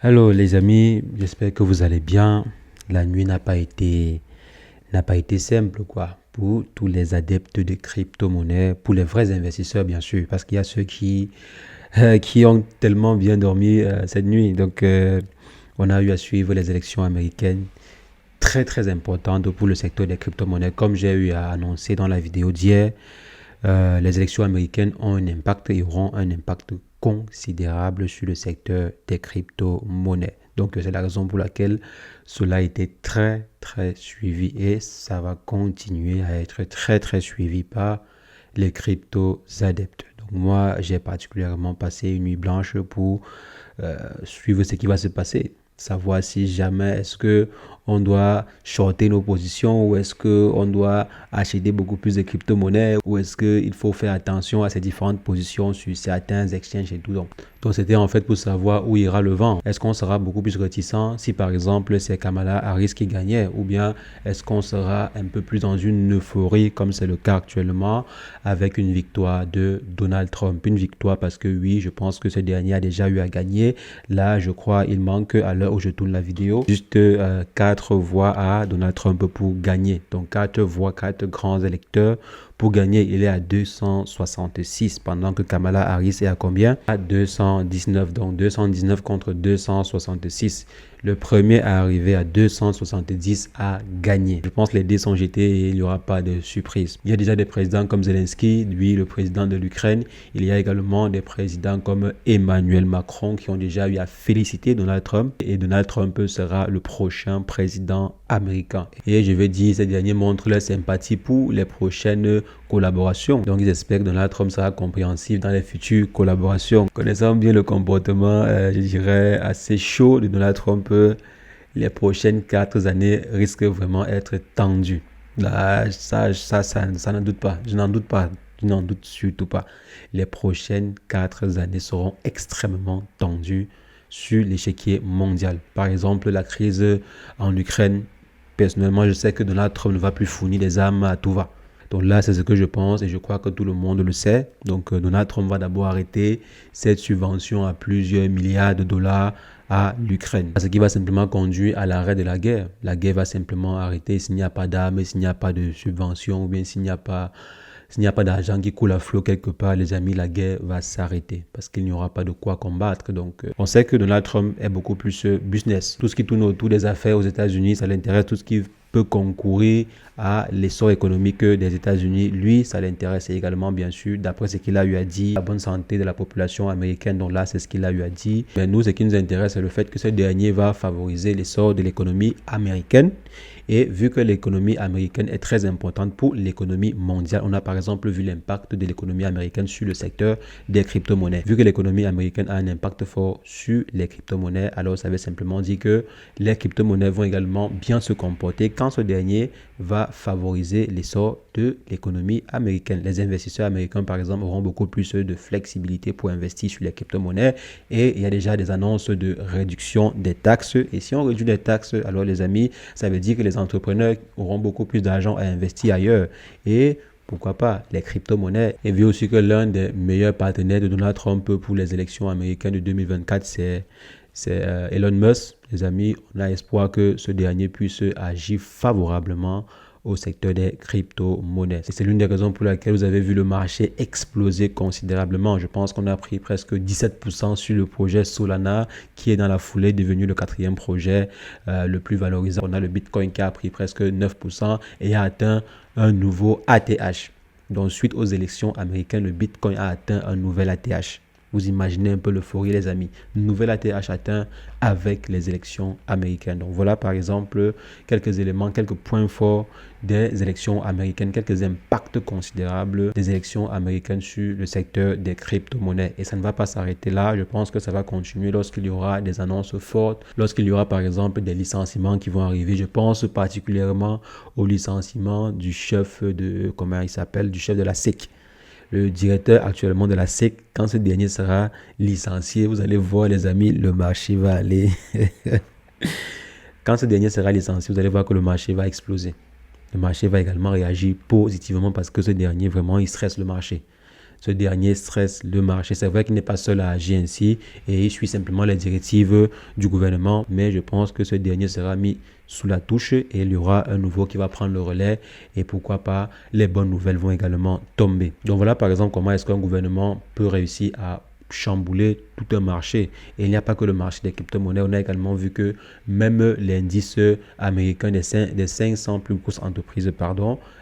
Hello les amis, j'espère que vous allez bien. La nuit n'a pas été simple quoi pour tous les adeptes de crypto-monnaies, pour les vrais investisseurs bien sûr, parce qu'il y a ceux qui ont tellement bien dormi cette nuit. On a eu à suivre les élections américaines très très importantes pour le secteur des crypto-monnaies, comme j'ai eu à annoncer dans la vidéo d'hier. Les élections américaines ont un impact et auront un impact considérable sur le secteur des crypto-monnaies. Donc, c'est la raison pour laquelle cela a été très, très suivi et ça va continuer à être très, très suivi par les crypto-adeptes. Donc, moi, j'ai particulièrement passé une nuit blanche pour suivre ce qui va se passer. Savoir si jamais est-ce que on doit shorter nos positions ou est-ce que on doit acheter beaucoup plus de crypto-monnaies ou est-ce qu'il faut faire attention à ces différentes positions sur certains exchanges et tout. Donc c'était en fait pour savoir où ira le vent. Est-ce qu'on sera beaucoup plus réticent si par exemple c'est Kamala Harris qui gagnait ou bien est-ce qu'on sera un peu plus dans une euphorie comme c'est le cas actuellement avec une victoire de Donald Trump. Une victoire parce que oui, je pense que ce dernier a déjà eu à gagner. Là, je crois il manque à l'heure où je tourne la vidéo juste 4 voix à Donald Trump pour gagner. Donc 4 voix, 4 grands électeurs pour gagner. Il est à 266 pendant que Kamala Harris est à combien? À 219. Donc 219 contre 266. Le premier à arriver à 270 a gagné. Je pense que les dés sont jetés et il n'y aura pas de surprise. Il y a déjà des présidents comme Zelensky, lui le président de l'Ukraine. Il y a également des présidents comme Emmanuel Macron qui ont déjà eu à féliciter Donald Trump. Et Donald Trump sera le prochain président américain. Et je vais dire, ces derniers montrent leur sympathie pour les prochaines collaborations. Donc ils espèrent que Donald Trump sera compréhensif dans les futures collaborations. Connaissant bien le comportement, je dirais, assez chaud de Donald Trump, les prochaines 4 années risquent vraiment d'être tendues. Là, ça n'en doute pas. Je n'en doute pas. Je n'en doute surtout pas. Les prochaines 4 années seront extrêmement tendues sur l'échiquier mondial. Par exemple, la crise en Ukraine. Personnellement, je sais que Donald Trump ne va plus fournir des armes à tout va. Donc là, c'est ce que je pense et je crois que tout le monde le sait. Donc Donald Trump va d'abord arrêter cette subvention à plusieurs milliards de dollars à l'Ukraine. Ce qui va simplement conduire à l'arrêt de la guerre. La guerre va simplement arrêter s'il n'y a pas d'armes, s'il n'y a pas de subvention ou bien s'il n'y a pas d'argent qui coule à flot quelque part, les amis, la guerre va s'arrêter parce qu'il n'y aura pas de quoi combattre. Donc, on sait que Donald Trump est beaucoup plus business. Tout ce qui tourne autour des affaires aux États-Unis, ça l'intéresse. Tout ce qui peut concourir à l'essor économique des États-Unis, lui, ça l'intéresse également, bien sûr, d'après ce qu'il a eu à dire, la bonne santé de la population américaine. Donc là, c'est ce qu'il a eu à dire. Mais nous, ce qui nous intéresse, c'est le fait que ce dernier va favoriser l'essor de l'économie américaine. Et vu que l'économie américaine est très importante pour l'économie mondiale, on a par exemple vu l'impact de l'économie américaine sur le secteur des crypto-monnaies. Vu que l'économie américaine a un impact fort sur les crypto-monnaies, alors ça veut simplement dire que les crypto-monnaies vont également bien se comporter quand ce dernier va favoriser l'essor de l'économie américaine. Les investisseurs américains, par exemple, auront beaucoup plus de flexibilité pour investir sur les crypto-monnaies et il y a déjà des annonces de réduction des taxes. Et si on réduit les taxes, alors les amis, ça veut dire que les entrepreneurs auront beaucoup plus d'argent à investir ailleurs. Et pourquoi pas les crypto-monnaies. Et vu aussi que l'un des meilleurs partenaires de Donald Trump pour les élections américaines de 2024, c'est Elon Musk. Les amis, on a espoir que ce dernier puisse agir favorablement au secteur des crypto-monnaies. C'est l'une des raisons pour laquelle vous avez vu le marché exploser considérablement. Je pense qu'on a pris presque 17% sur le projet Solana, qui est dans la foulée devenu le 4e projet le plus valorisant. On a le Bitcoin qui a pris presque 9% et a atteint un nouveau ATH. Donc, suite aux élections américaines, le Bitcoin a atteint un nouvel ATH. Vous imaginez un peu l'euphorie, les amis. Nouvel ATH atteint avec les élections américaines. Donc voilà, par exemple, quelques éléments, quelques points forts des élections américaines, quelques impacts considérables des élections américaines sur le secteur des crypto-monnaies. Et ça ne va pas s'arrêter là. Je pense que ça va continuer lorsqu'il y aura des annonces fortes, lorsqu'il y aura, par exemple, des licenciements qui vont arriver. Je pense particulièrement au licenciement du chef de, comment il s'appelle, du chef de la SEC. Le directeur actuellement de la SEC, quand ce dernier sera licencié, vous allez voir les amis, le marché va aller... Quand ce dernier sera licencié, vous allez voir que le marché va exploser. Le marché va également réagir positivement parce que ce dernier, vraiment, il stresse le marché. ce dernier stresse le marché. C'est vrai qu'il n'est pas seul à agir ainsi et il suit simplement les directives du gouvernement, mais je pense que ce dernier sera mis sous la touche et il y aura un nouveau qui va prendre le relais et pourquoi pas les bonnes nouvelles vont également tomber. Donc voilà par exemple comment est-ce qu'un gouvernement peut réussir à chambouler tout un marché. Et il n'y a pas que le marché des crypto-monnaies. On a également vu que même l'indice américain des 500 plus grosses entreprises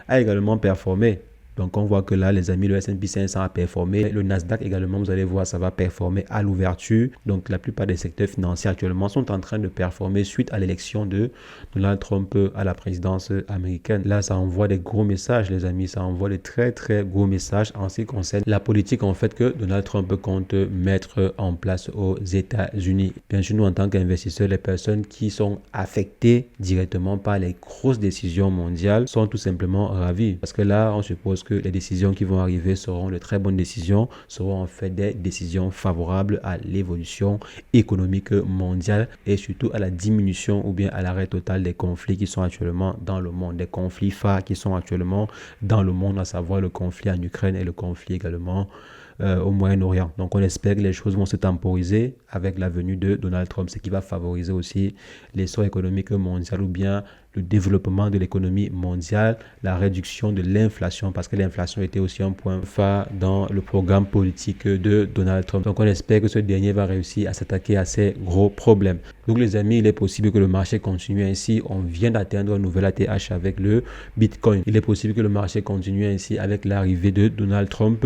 a également performé. Donc, on voit que là, les amis, le S&P 500 a performé. Le Nasdaq également, vous allez voir, ça va performer à l'ouverture. Donc, la plupart des secteurs financiers actuellement sont en train de performer suite à l'élection de Donald Trump à la présidence américaine. Là, ça envoie des gros messages, les amis. Ça envoie des très, très gros messages en ce qui concerne la politique, en fait, que Donald Trump compte mettre en place aux États-Unis. Bien sûr, nous, en tant qu'investisseurs, les personnes qui sont affectées directement par les grosses décisions mondiales sont tout simplement ravies. Parce que là, on suppose que les décisions qui vont arriver seront de très bonnes décisions, seront en fait des décisions favorables à l'évolution économique mondiale et surtout à la diminution ou bien à l'arrêt total des conflits qui sont actuellement dans le monde, des conflits phares qui sont actuellement dans le monde, à savoir le conflit en Ukraine et le conflit également au Moyen-Orient. Donc on espère que les choses vont se temporiser avec la venue de Donald Trump, ce qui va favoriser aussi l'essor économique mondial ou bien le développement de l'économie mondiale, la réduction de l'inflation, parce que l'inflation était aussi un point phare dans le programme politique de Donald Trump. Donc on espère que ce dernier va réussir à s'attaquer à ces gros problèmes. Donc les amis, il est possible que le marché continue ainsi. On vient d'atteindre un nouvel ATH avec le Bitcoin. Il est possible que le marché continue ainsi avec l'arrivée de Donald Trump.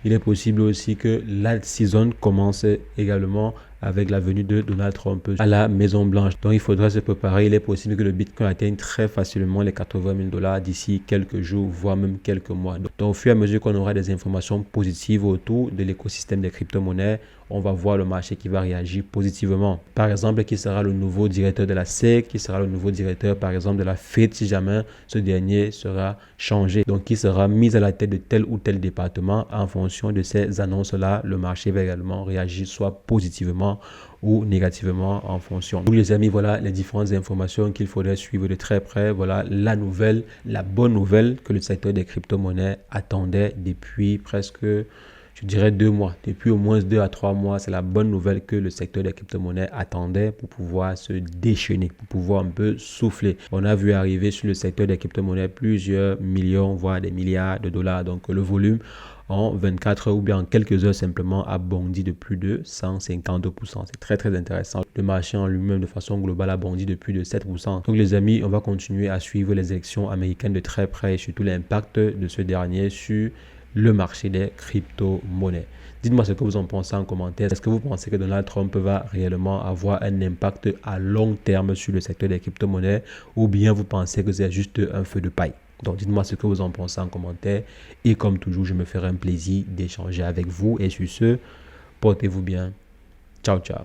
Il est possible aussi que l'alt season commence également avec la venue de Donald Trump à la Maison Blanche. Donc il faudra se préparer. Il est possible que le Bitcoin atteigne très facilement les 80 000 $ d'ici quelques jours, voire même quelques mois. Donc au fur et à mesure qu'on aura des informations positives autour de l'écosystème des crypto-monnaies, on va voir le marché qui va réagir positivement. Par exemple, qui sera le nouveau directeur de la SEC, qui sera le nouveau directeur, par exemple, de la Fed, si jamais ce dernier sera changé. Donc, qui sera mis à la tête de tel ou tel département. En fonction de ces annonces-là, le marché va également réagir soit positivement ou négativement en fonction. Donc les amis, voilà les différentes informations qu'il faudrait suivre de très près. Voilà la nouvelle, la bonne nouvelle que le secteur des crypto-monnaies attendait depuis presque, je dirais 2 mois. Depuis au moins 2 à 3 mois, c'est la bonne nouvelle que le secteur des crypto-monnaies attendait pour pouvoir se déchaîner, pour pouvoir un peu souffler. On a vu arriver sur le secteur des crypto-monnaies plusieurs millions, voire des milliards de dollars. Donc le volume en 24 heures ou bien en quelques heures simplement a bondi de plus de 152%. C'est très très intéressant. Le marché en lui-même de façon globale a bondi de plus de 7%. Donc les amis, on va continuer à suivre les élections américaines de très près et surtout l'impact de ce dernier sur le marché des crypto-monnaies. Dites-moi ce que vous en pensez en commentaire. Est-ce que vous pensez que Donald Trump va réellement avoir un impact à long terme sur le secteur des crypto-monnaies ou bien vous pensez que c'est juste un feu de paille? Donc dites-moi ce que vous en pensez en commentaire et comme toujours, je me ferai un plaisir d'échanger avec vous et sur ce, portez-vous bien. Ciao, ciao.